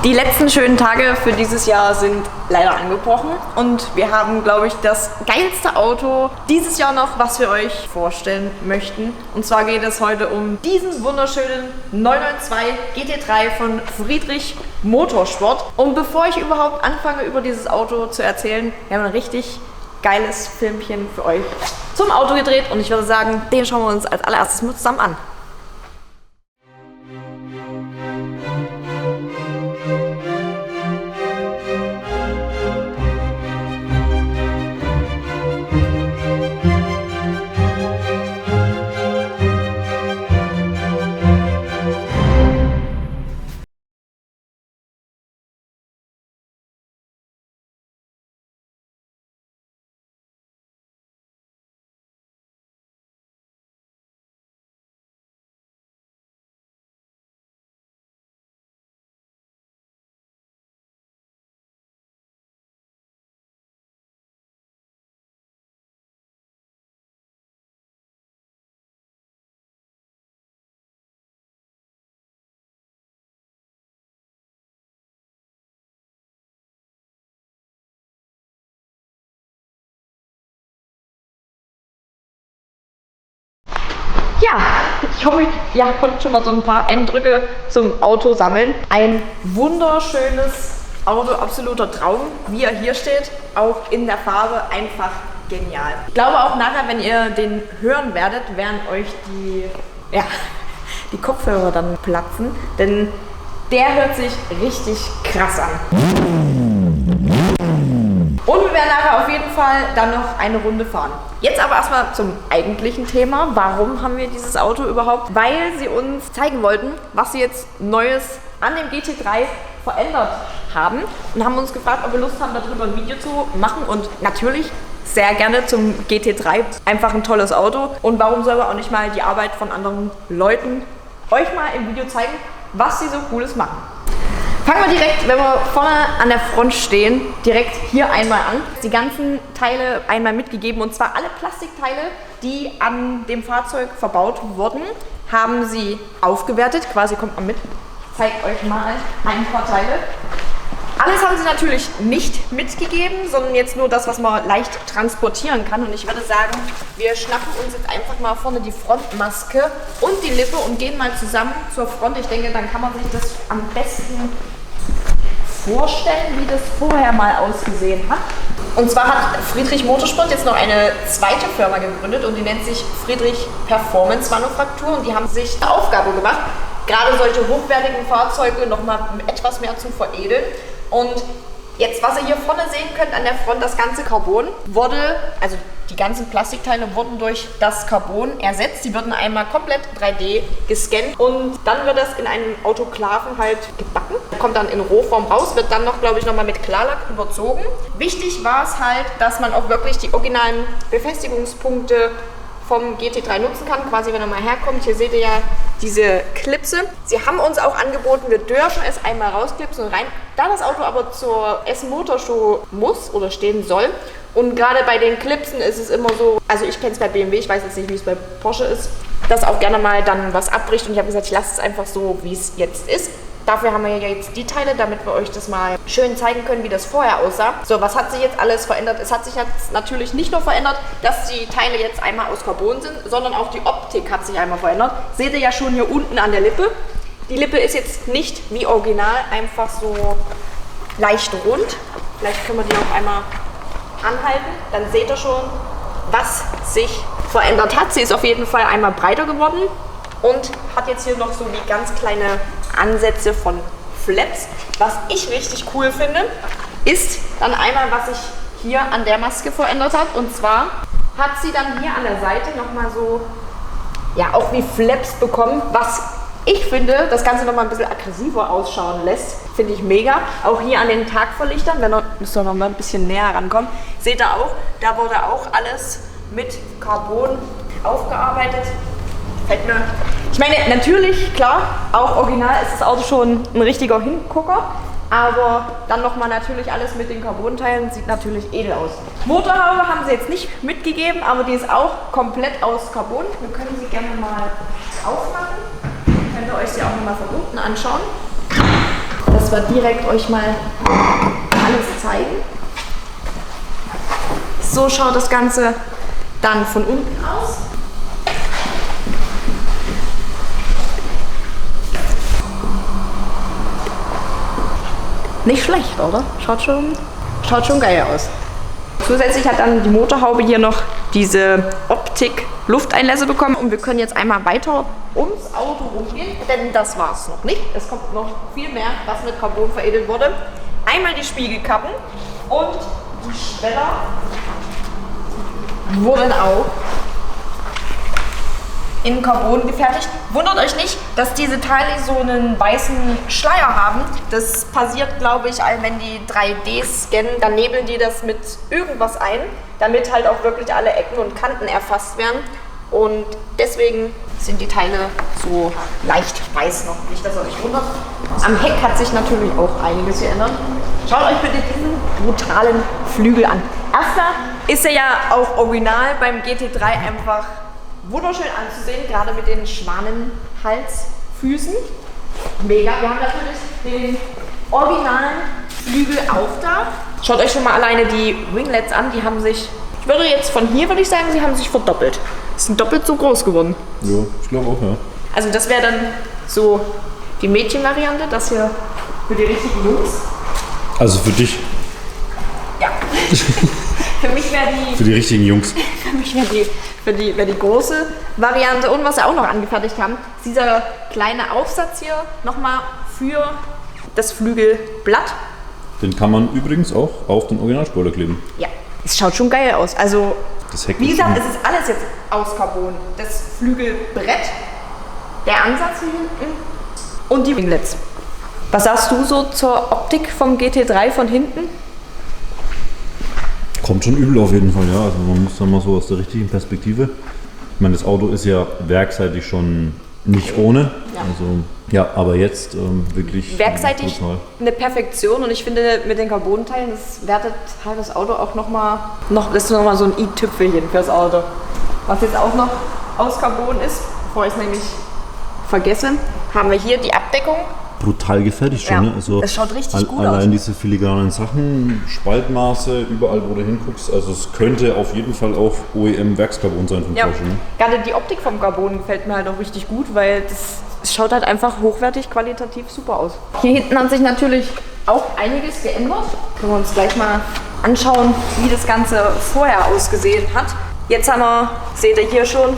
Die letzten schönen Tage für dieses Jahr sind leider angebrochen und wir haben, glaube ich, das geilste Auto dieses Jahr noch, was wir euch vorstellen möchten. Und zwar geht es heute um diesen wunderschönen 992 GT3 von Friedrich Motorsport. Und bevor ich überhaupt anfange, über dieses Auto zu erzählen, wir haben ein richtig geiles Filmchen für euch zum Auto gedreht und ich würde sagen, den schauen wir uns als allererstes mal zusammen an. Ja, ich hoffe, ihr konntet schon mal so ein paar Eindrücke zum Auto sammeln. Ein wunderschönes Auto, absoluter Traum, wie er hier steht, auch in der Farbe einfach genial. Ich glaube auch nachher, wenn ihr den hören werdet, werden euch die Kopfhörer dann platzen, denn der hört sich richtig krass an. Und wir werden nachher auf jeden Fall dann noch eine Runde fahren. Jetzt aber erstmal zum eigentlichen Thema. Warum haben wir dieses Auto überhaupt? Weil sie uns zeigen wollten, was sie jetzt Neues an dem GT3 verändert haben. Und haben uns gefragt, ob wir Lust haben, darüber ein Video zu machen. Und natürlich sehr gerne zum GT3. Einfach ein tolles Auto. Und warum sollen wir auch nicht mal die Arbeit von anderen Leuten euch mal im Video zeigen, was sie so Cooles machen. Fangen wir direkt, wenn wir vorne an der Front stehen, direkt hier einmal an. Die ganzen Teile einmal mitgegeben und zwar alle Plastikteile, die an dem Fahrzeug verbaut wurden, haben sie aufgewertet. Quasi kommt man mit. Ich zeige euch mal ein paar Teile. Alles haben sie natürlich nicht mitgegeben, sondern jetzt nur das, was man leicht transportieren kann. Und ich würde sagen, wir schnappen uns jetzt einfach mal vorne die Frontmaske und die Lippe und gehen mal zusammen zur Front. Ich denke, dann kann man sich das am besten vorstellen, wie das vorher mal ausgesehen hat. Und zwar hat Friedrich Motorsport jetzt noch eine zweite Firma gegründet und die nennt sich Friedrich Performance Manufaktur und die haben sich eine Aufgabe gemacht, gerade solche hochwertigen Fahrzeuge noch mal etwas mehr zu veredeln. Und jetzt, was ihr hier vorne sehen könnt an der Front, das ganze Carbon wurde, also die ganzen Plastikteile wurden durch das Carbon ersetzt. Die würden einmal komplett 3D gescannt und dann wird das in einem Autoklaven halt gebacken. Kommt dann in Rohform raus, wird dann noch, glaube ich, nochmal mit Klarlack überzogen. Wichtig war es halt, dass man auch wirklich die originalen Befestigungspunkte vom GT3 nutzen kann, quasi wenn er mal herkommt. Hier seht ihr ja diese Klipse. Sie haben uns auch angeboten, wir dürfen es einmal rausklipsen und rein. Da das Auto aber zur Essen Motor Show muss oder stehen soll und gerade bei den Clipsen ist es immer so, also ich kenne es bei BMW, ich weiß jetzt nicht, wie es bei Porsche ist, dass auch gerne mal dann was abbricht und ich habe gesagt, ich lasse es einfach so, wie es jetzt ist. Dafür haben wir ja jetzt die Teile, damit wir euch das mal schön zeigen können, wie das vorher aussah. So, was hat sich jetzt alles verändert? Es hat sich jetzt natürlich nicht nur verändert, dass die Teile jetzt einmal aus Carbon sind, sondern auch die Optik hat sich einmal verändert. Seht ihr ja schon hier unten an der Lippe. Die Lippe ist jetzt nicht wie original einfach so leicht rund. Vielleicht können wir die auch einmal anhalten. Dann seht ihr schon, was sich verändert hat. Sie ist auf jeden Fall einmal breiter geworden und hat jetzt hier noch so wie ganz kleine Ansätze von Flaps. Was ich richtig cool finde, ist dann einmal, was sich hier an der Maske verändert hat. Und zwar hat sie dann hier an der Seite nochmal so, ja, auch wie Flaps bekommen, was ich finde, das Ganze nochmal ein bisschen aggressiver ausschauen lässt. Finde ich mega. Auch hier an den Tagverlichtern, müsst ihr noch mal ein bisschen näher rankommen, seht ihr auch, da wurde auch alles mit Carbon aufgearbeitet. Ich meine, natürlich, klar, auch original ist das Auto schon ein richtiger Hingucker, aber dann nochmal natürlich alles mit den Carbon-Teilen, sieht natürlich edel aus. Motorhaube haben sie jetzt nicht mitgegeben, aber die ist auch komplett aus Carbon. Wir können sie gerne mal aufmachen. Könnt ihr euch sie auch nochmal von unten anschauen. Das da direkt euch mal alles zeigen. So schaut das Ganze dann von unten aus. Nicht schlecht, oder? Schaut schon geil aus. Zusätzlich hat dann die Motorhaube hier noch diese Optik-Lufteinlässe bekommen und wir können jetzt einmal weiter ums Auto rumgehen, denn das war es noch nicht. Es kommt noch viel mehr, was mit Carbon veredelt wurde. Einmal die Spiegelkappen und die Schweller wurden auch in Carbon gefertigt. Wundert euch nicht, dass diese Teile so einen weißen Schleier haben. Das passiert, glaube ich, wenn die 3D scannen, dann nebeln die das mit irgendwas ein, damit halt auch wirklich alle Ecken und Kanten erfasst werden. Und deswegen sind die Teile so leicht weiß noch. Nicht, dass ihr euch wundert. Am Heck hat sich natürlich auch einiges geändert. Schaut euch bitte diesen brutalen Flügel an. Erster ist er ja auch original beim GT3 einfach wunderschön anzusehen, gerade mit den Schwanenhalsfüßen. Mega. Wir haben natürlich den originalen Flügel auch da. Schaut euch schon mal alleine die Winglets an. Die haben sich, ich würde jetzt von hier, würde ich sagen, sie haben sich verdoppelt. Sie sind doppelt so groß geworden. Ja, ich glaube auch, ja. Also das wäre dann so die Mädchenvariante, das hier für die richtigen Jungs. Also für dich. Ja. Für mich wäre die... Für die richtigen Jungs. Für mich wäre die große Variante. Und was wir auch noch angefertigt haben, ist dieser kleine Aufsatz hier nochmal für das Flügelblatt. Den kann man übrigens auch auf den Originalspoiler kleben. Ja, es schaut schon geil aus. Also, das Heck wie gesagt, es ist alles jetzt aus Carbon. Das Flügelbrett, der Ansatz hier hinten und die Winglets. Was sagst du so zur Optik vom GT3 von hinten? Kommt schon übel auf jeden Fall, ja. Also man muss da mal so aus der richtigen Perspektive. Ich meine, das Auto ist ja werkseitig schon nicht ohne. Ja. Also ja, aber jetzt wirklich werkseitig total. Eine Perfektion und ich finde mit den Carbon-Teilen, das wertet halt das Auto auch das ist nochmal so ein i-Tüpfelchen fürs Auto. Was jetzt auch noch aus Carbon ist, bevor ich es nämlich vergesse, haben wir hier die Abdeckung. Brutal gefertigt schon, Ja, ne? Also das schaut richtig gut aus. Allein diese filigranen Sachen, Spaltmaße, überall wo du hinguckst. Also es könnte auf jeden Fall auch OEM-Werkscarbon sein von Porsche. Ne? Gerade die Optik vom Carbon gefällt mir halt auch richtig gut, weil das schaut halt einfach hochwertig, qualitativ super aus. Hier hinten hat sich natürlich auch einiges geändert. Können wir uns gleich mal anschauen, wie das Ganze vorher ausgesehen hat. Jetzt haben wir, seht ihr hier schon,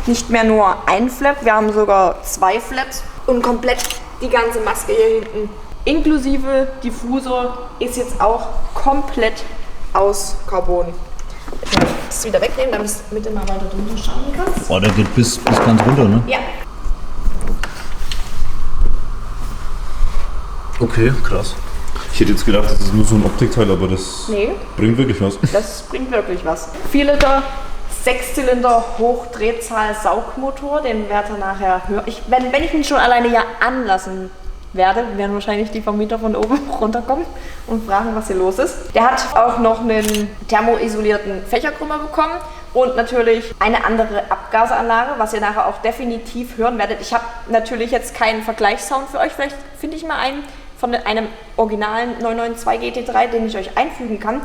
nicht mehr nur ein Flap, wir haben sogar 2 Flaps und komplett die ganze Maske hier hinten, inklusive Diffusor, ist jetzt auch komplett aus Carbon. Ich will das wieder wegnehmen, damit du mal weiter drunter schauen kannst. Oh, der geht bis ganz runter, ne? Ja. Okay, krass. Ich hätte jetzt gedacht, das ist nur so ein Optikteil, aber das bringt wirklich was. Das bringt wirklich was. 4 Liter, 6-Zylinder Hochdrehzahl Saugmotor, den werde ich nachher hören. Wenn ich ihn schon alleine ja anlassen werde, werden wahrscheinlich die Vermieter von oben runterkommen und fragen, was hier los ist. Der hat auch noch einen thermoisolierten Fächerkrümmer bekommen und natürlich eine andere Abgasanlage, was ihr nachher auch definitiv hören werdet. Ich habe natürlich jetzt keinen Vergleichssound für euch, vielleicht finde ich mal einen von einem originalen 992 GT3, den ich euch einfügen kann.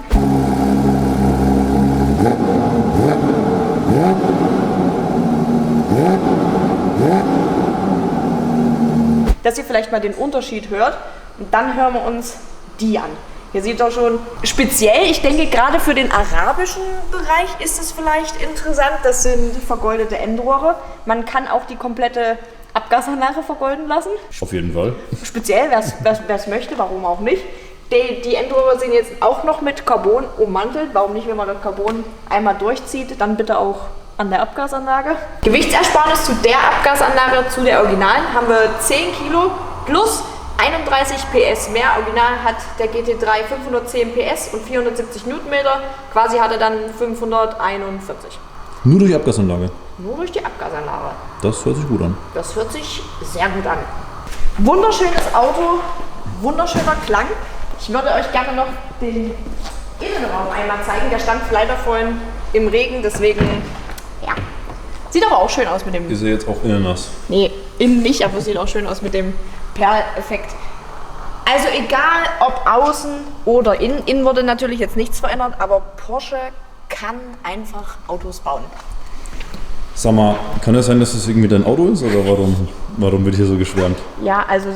Dass ihr vielleicht mal den Unterschied hört und dann hören wir uns die an. Ihr seht doch schon, speziell, ich denke gerade für den arabischen Bereich ist es vielleicht interessant, das sind vergoldete Endrohre. Man kann auch die komplette Abgasanlage vergolden lassen. Auf jeden Fall. Speziell, wer es möchte, warum auch nicht. Die Endrohre sind jetzt auch noch mit Carbon ummantelt. Warum nicht, wenn man das Carbon einmal durchzieht, dann bitte auch an der Abgasanlage. Gewichtsersparnis zu der Abgasanlage, zu der Originalen, haben wir 10 Kilo plus 31 PS mehr. Original hat der GT3 510 PS und 470 Newtonmeter. Quasi hat er dann 541. Nur durch die Abgasanlage? Nur durch die Abgasanlage. Das hört sich gut an. Das hört sich sehr gut an. Wunderschönes Auto, wunderschöner Klang. Ich würde euch gerne noch den Innenraum einmal zeigen. Der stand leider vorhin im Regen, deswegen, ja. Sieht aber auch schön aus mit dem... Ist er jetzt auch innen nass? Nee, innen nicht, aber sieht auch schön aus mit dem Perleffekt. Also egal ob außen oder innen wurde natürlich jetzt nichts verändert, aber Porsche kann einfach Autos bauen. Sag mal, kann es sein, dass das irgendwie dein Auto ist oder warum wird hier so geschwärmt? Ja, also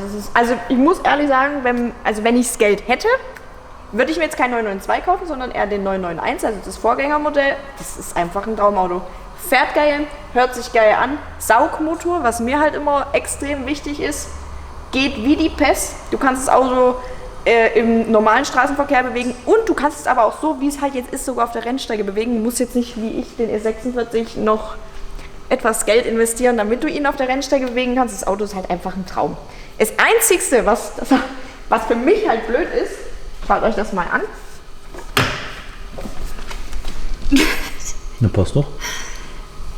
ich muss ehrlich sagen, wenn ich das Geld hätte, würde ich mir jetzt kein 992 kaufen, sondern eher den 991, also das Vorgängermodell. Das ist einfach ein Traumauto. Fährt geil, hört sich geil an, Saugmotor, was mir halt immer extrem wichtig ist, geht wie die Pest. Du kannst das Auto im normalen Straßenverkehr bewegen und du kannst es aber auch so, wie es halt jetzt ist, sogar auf der Rennstrecke bewegen. Du musst jetzt nicht, wie ich, den E46 noch etwas Geld investieren, damit du ihn auf der Rennstrecke bewegen kannst. Das Auto ist halt einfach ein Traum. Das Einzigste, was für mich halt blöd ist, schaut euch das mal an. Na, passt doch.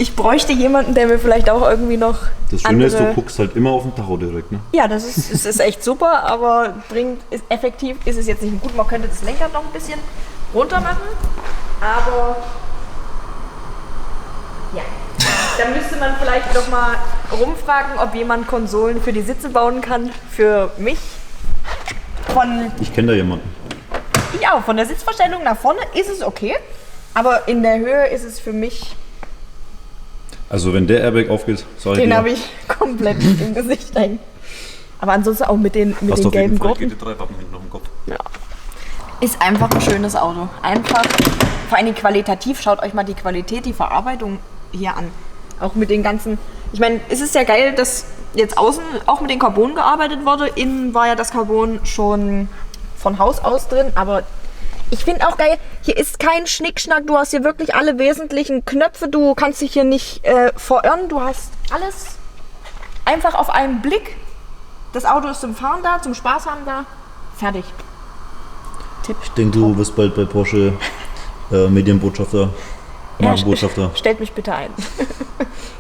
Ich bräuchte jemanden, der mir vielleicht auch irgendwie noch Das Schöne ist, du guckst halt immer auf den Tacho direkt, ne? Ja, das ist echt super, aber effektiv ist es jetzt nicht gut. Man könnte das Lenkrad noch ein bisschen runter machen, aber ja. Da müsste man vielleicht noch mal rumfragen, ob jemand Konsolen für die Sitze bauen kann, für mich. Ich kenne da jemanden. Ja, von der Sitzverstellung nach vorne ist es okay, aber in der Höhe ist es für mich... Also wenn der Airbag aufgeht, sag ich dir. Den habe ich komplett im Gesicht hängen. Aber ansonsten auch mit den gelben Gurten. GT3-Wappen hinten auf dem Kopf. Ja. Ist einfach ein schönes Auto. Einfach, vor allem qualitativ, schaut euch mal die Qualität, die Verarbeitung hier an. Auch mit den ganzen, ich meine, es ist ja geil, dass jetzt außen auch mit den Carbon gearbeitet wurde. Innen war ja das Carbon schon von Haus aus drin, aber ich finde auch geil, hier ist kein Schnickschnack, du hast hier wirklich alle wesentlichen Knöpfe, du kannst dich hier nicht verirren, du hast alles einfach auf einen Blick. Das Auto ist zum Fahren da, zum Spaß haben da, fertig. Tipp. Ich denke, du wirst bald bei Porsche Medienbotschafter, Markenbotschafter. Ja, stellt mich bitte ein.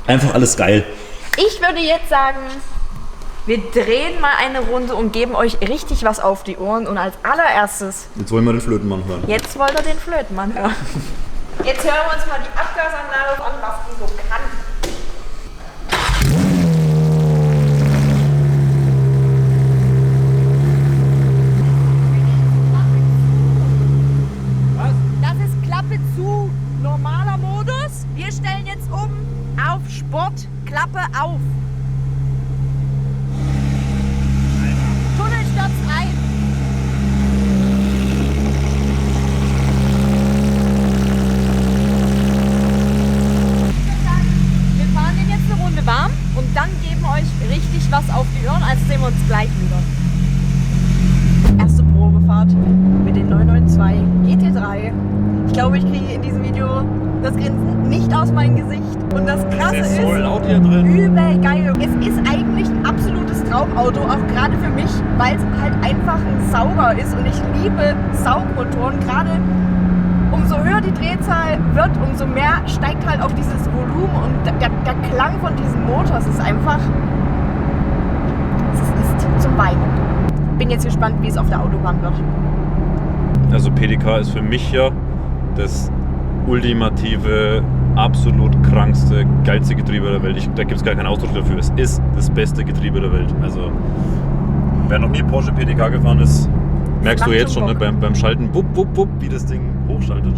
Einfach alles geil. Ich würde jetzt sagen, wir drehen mal eine Runde und geben euch richtig was auf die Ohren. Und als allererstes... Jetzt wollen wir den Flötenmann hören. Jetzt wollt ihr den Flötenmann hören. Jetzt hören wir uns mal die Abgasanlage an, was die so kann. Das ist Klappe zu, normaler Modus. Wir stellen jetzt um auf Sport, Klappe auf. Tunnel stürzt ein. Wir fahren den jetzt eine Runde warm und dann geben euch richtig was auf die Ohren, also sehen wir uns gleich wieder. Erste Probefahrt mit den 992 GT3. Ich glaube, ich kriege in diesem Video das Grinsen nicht aus meinem Gesicht. Und das Krasse ist so laut hier drin. Übel geil. Es ist eigentlich ein absolutes Traumauto, auch gerade für mich, weil es halt einfach ein Sauger ist. Und ich liebe Saugmotoren. Gerade umso höher die Drehzahl wird, umso mehr steigt halt auch dieses Volumen. Und der Klang von diesem Motor ist einfach... Es ist zum Weinen. Bin jetzt gespannt, wie es auf der Autobahn wird. Also PDK ist für mich ja das ultimative, absolut krankste, geilste Getriebe der Welt. Da gibt es gar keinen Ausdruck dafür. Es ist das beste Getriebe der Welt. Also, wer noch nie Porsche PDK gefahren ist, merkst du jetzt schon, ne, beim Schalten, wupp, wupp, wupp, wie das Ding hochschaltet.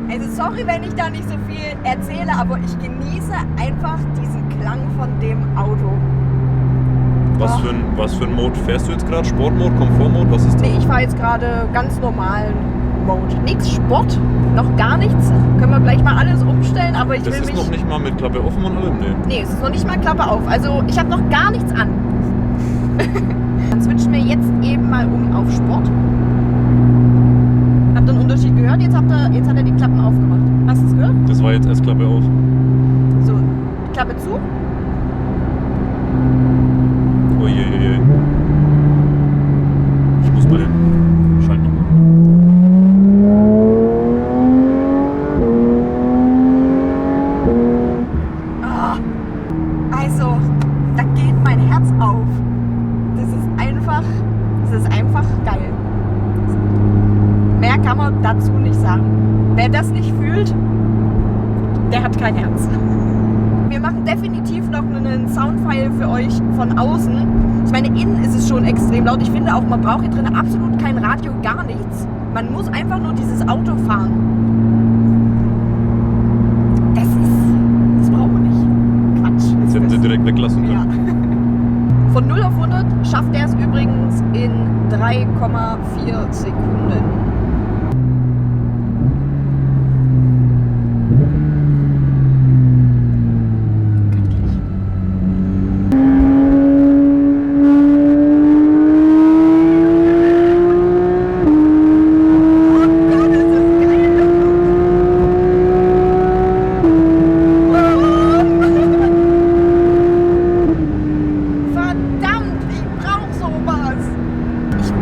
Also sorry, wenn ich da nicht so viel erzähle, aber ich genieße einfach diesen Klang von dem Auto. Was für ein Mode fährst du jetzt gerade? Sportmode, Komfortmode, was ist das? Nee, ich fahre jetzt gerade ganz normalen Mode. Nichts Sport, noch gar nichts. Können wir gleich mal alles umstellen, aber ich das will mich... Das ist noch nicht mal mit Klappe offen und allem? Nee, es ist noch nicht mal Klappe auf. Also ich habe noch gar nichts an. Dann switchen wir jetzt eben mal um auf Sport. Habt ihr einen Unterschied gehört? Jetzt hat er die Klappen aufgemacht. Hast du es gehört? Das war jetzt erst Klappe auf. So, Klappe zu. Uiuiui. Ich muss mal den Schalten noch machen. Also, da geht mein Herz auf. Das ist einfach geil. Mehr kann man dazu nicht sagen. Wer das nicht fühlt, Der hat kein Herz. Wir machen definitiv noch einen Soundfile für euch von außen. Ich meine, innen ist es schon extrem laut. Ich finde auch, man braucht hier drin absolut kein Radio, gar nichts. Man muss einfach nur dieses Auto fahren. Das brauchen wir nicht. Quatsch. Das hätten sie direkt weglassen können. Ja. Von 0 auf 100 schafft er es übrigens in 3,4 Sekunden.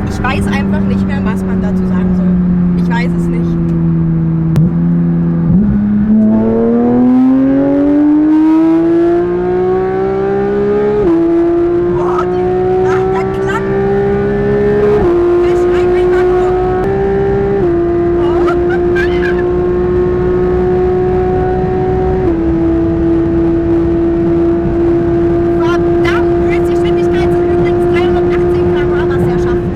Ich weiß einfach nicht mehr, was man dazu sagen soll. Ich weiß es nicht. Boah, der Klang. Der schreit einfach nur. Verdammt, Höchstgeschwindigkeit sind übrigens 318 km/h, was er schafft.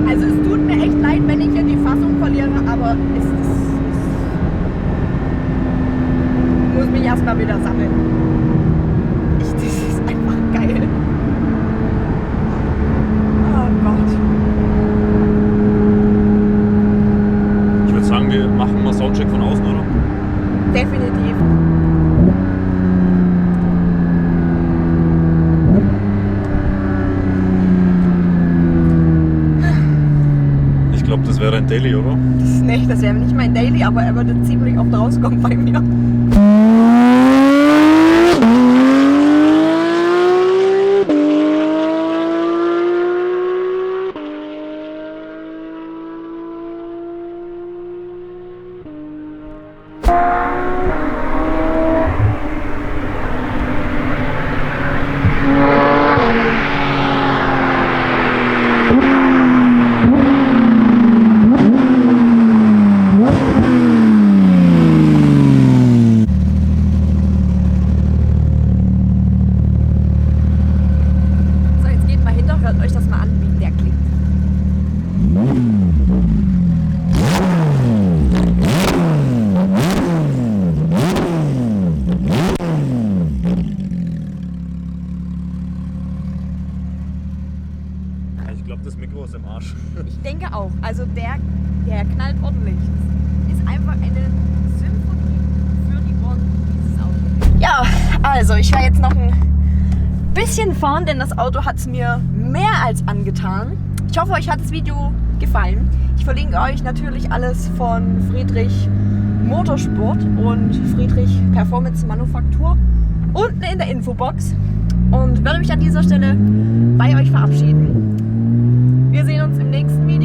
Also es tut mir echt leid, wenn ich hier die Fassung verliere, aber ich muss mich erstmal wieder sammeln. Das ist einfach geil. Oh Gott. Ich würde sagen, wir machen mal Soundcheck von außen, oder? Definitiv. Ich glaube, das wäre ein Daily, oder? Das wäre nicht mein Daily, aber er würde ziemlich oft rauskommen bei mir. So, jetzt geht mal hinter, hört euch das mal an, wie der klingt. Ich glaube, das Mikro ist im Arsch. Ich denke auch. Also der knallt ordentlich. Das ist einfach eine Symphonie für die Ohren, dieses Auto. Ja, also ich werde jetzt noch ein bisschen fahren, denn das Auto hat es mir mehr als angetan. Ich hoffe, euch hat das Video gefallen. Ich verlinke euch natürlich alles von Friedrich Motorsport und Friedrich Performance Manufaktur unten in der Infobox und werde mich an dieser Stelle bei euch verabschieden. Wir sehen uns im nächsten Video.